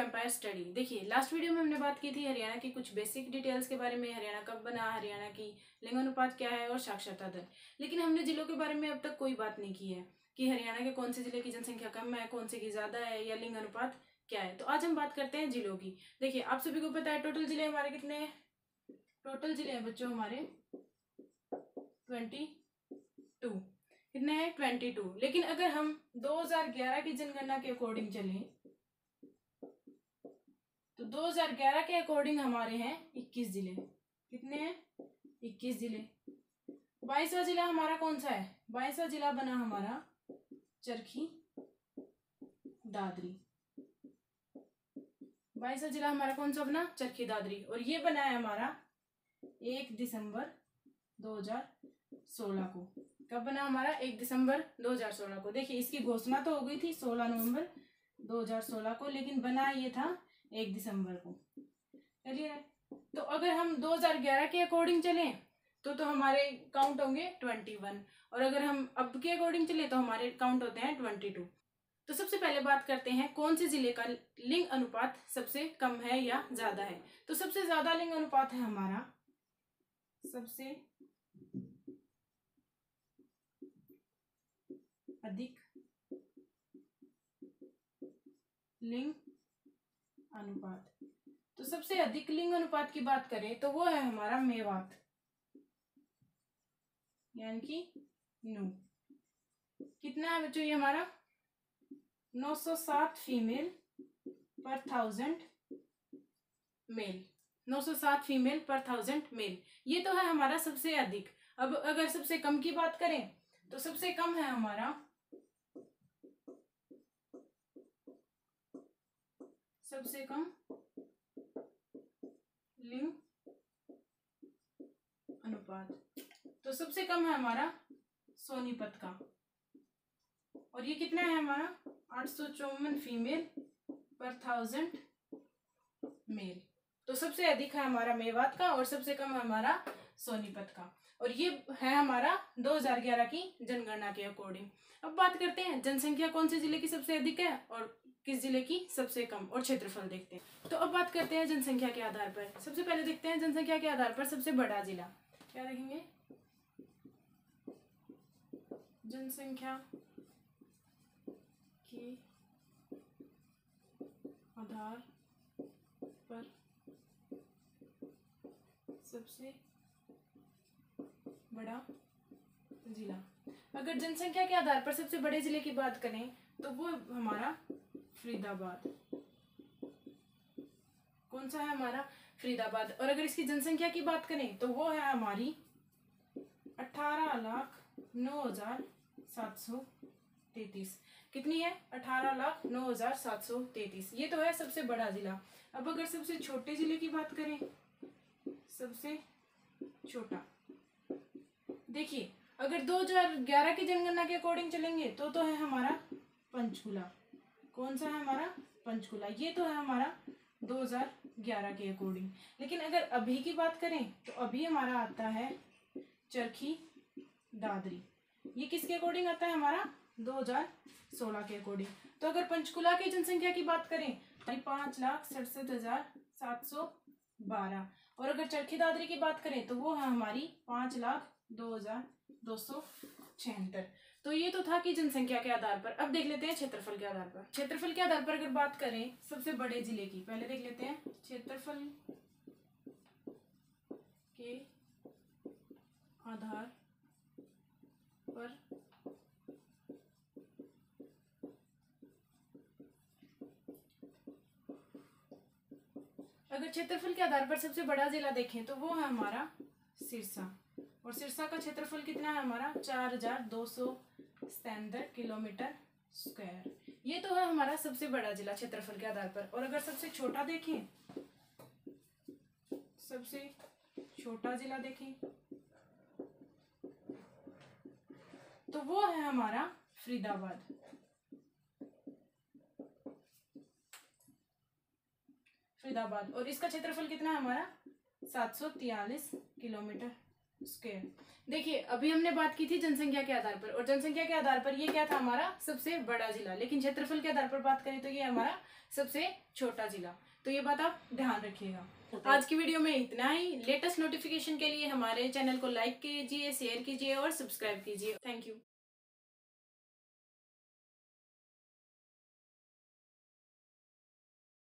Empire study. देखिए last video में हमने बात की थी हरियाणा की कुछ बेसिक डिटेल्स के बारे में, हरियाणा कब बना, हरियाणा की लिंग अनुपात क्या है और साक्षरता दर। लेकिन हमने जिलों के बारे में अब तक कोई बात नहीं की है कि हरियाणा के कौन से जिले की जनसंख्या कम है, कौन से की ज्यादा है, या लिंग अनुपात क्या है। तो आज हम बात करते हैं जिलों की। देखिए आप सभी को पता है टोटल जिले हमारे कितने हैं। टोटल जिले हैं बच्चों हमारे 22। कितने हैं? 22। लेकिन अगर हम 2011 की जनगणना के अकॉर्डिंग चलें तो 2011 के अकॉर्डिंग हमारे हैं 21 जिले। कितने हैं? 21 जिले। 22वां जिला हमारा कौन सा है? 22वां जिला बना हमारा चरखी दादरी। 22वां जिला हमारा कौन सा बना? चरखी दादरी। और ये बना है हमारा 1 दिसंबर 2016 को। कब बना हमारा? 1 दिसंबर 2016 को। देखिए इसकी घोषणा तो हो गई थी 16 नवंबर 2016 को, लेकिन बना ये था 1 दिसंबर को। चलिए तो अगर हम 2011 के अकॉर्डिंग चलें तो हमारे काउंट होंगे 21, और अगर हम अब के अकॉर्डिंग चले तो हमारे काउंट होते हैं 22। तो सबसे पहले बात करते हैं कौन से जिले का लिंग अनुपात सबसे कम है या ज्यादा है। तो सबसे ज्यादा लिंग अनुपात है हमारा, सबसे अधिक लिंग अनुपात। तो सबसे अधिक लिंग अनुपात की बात करें तो वो है हमारा मेवात, यानी कि नू। कितना है बच्चों ये हमारा? 907 फीमेल पर 1000 मेल। 907 फीमेल पर 1000 मेल, ये तो है हमारा सबसे अधिक। अब अगर सबसे कम की बात करें तो सबसे कम है हमारा, सबसे कम लिंग अनुपात, तो सबसे कम है हमारा सोनीपत का। और ये कितना है हमारा? 854 फीमेल पर 1000 मेल। तो सबसे अधिक है हमारा मेवात का और सबसे कम है हमारा सोनीपत का। और ये है हमारा 2011 की जनगणना के अकॉर्डिंग। अब बात करते हैं जनसंख्या कौन से जिले की सबसे अधिक है और किस जिले की सबसे कम, और क्षेत्रफल देखते हैं। तो अब बात करते हैं जनसंख्या के आधार पर। सबसे पहले देखते हैं जनसंख्या के आधार पर सबसे बड़ा जिला। क्या देखेंगे? जनसंख्या के आधार पर सबसे बड़ा जिला। अगर जनसंख्या के आधार पर सबसे बड़े जिले की बात करें तो वो हमारा फरीदाबाद। कौन सा है हमारा? फरीदाबाद। और अगर इसकी जनसंख्या की बात करें तो वो है हमारी 18,09,733। कितनी है? 18,09,733। ये तो है सबसे बड़ा जिला। अब अगर सबसे छोटे जिले की बात करें, सबसे छोटा, देखिए अगर 2011 की जनगणना के अकॉर्डिंग चलेंगे तो है हमारा पंचकुला। कौन सा है हमारा? पंचकुला। ये तो है हमारा 2011 के अकॉर्डिंग। लेकिन अगर अभी की बात करें तो अभी हमारा आता है चरखी दादरी। ये किसके अकॉर्डिंग आता है हमारा? 2016 के अकॉर्डिंग। तो अगर पंचकुला की जनसंख्या की बात करें तो 5,67,712, और अगर चरखी दादरी की बात करें तो वो है हमारी 5,02,276। तो ये तो था कि जनसंख्या के आधार पर। अब देख लेते हैं क्षेत्रफल के आधार पर। क्षेत्रफल के आधार पर अगर बात करें सबसे बड़े जिले की, पहले देख लेते हैं क्षेत्रफल के आधार पर अगर क्षेत्रफल के आधार पर सबसे बड़ा जिला देखें तो वो है हमारा सिरसा। और सिरसा का क्षेत्रफल कितना है हमारा? 4,277 किलोमीटर स्क्वायर। ये तो है हमारा सबसे बड़ा जिला क्षेत्रफल के आधार पर। और अगर सबसे छोटा देखें, सबसे छोटा जिला देखें तो वो है हमारा फरीदाबाद। फरीदाबाद। और इसका क्षेत्रफल कितना है हमारा? 743 किलोमीटर स्क्वायर। देखिए अभी हमने बात की थी जनसंख्या के आधार पर, और जनसंख्या के आधार पर ये क्या था हमारा सबसे बड़ा जिला, लेकिन क्षेत्रफल के आधार पर बात करें तो ये हमारा सबसे छोटा जिला। तो ये बात आप ध्यान रखिएगा। आज की वीडियो में इतना ही। लेटेस्ट नोटिफिकेशन के लिए हमारे चैनल को लाइक कीजिए, शेयर कीजिए और सब्सक्राइब कीजिए। Thank you.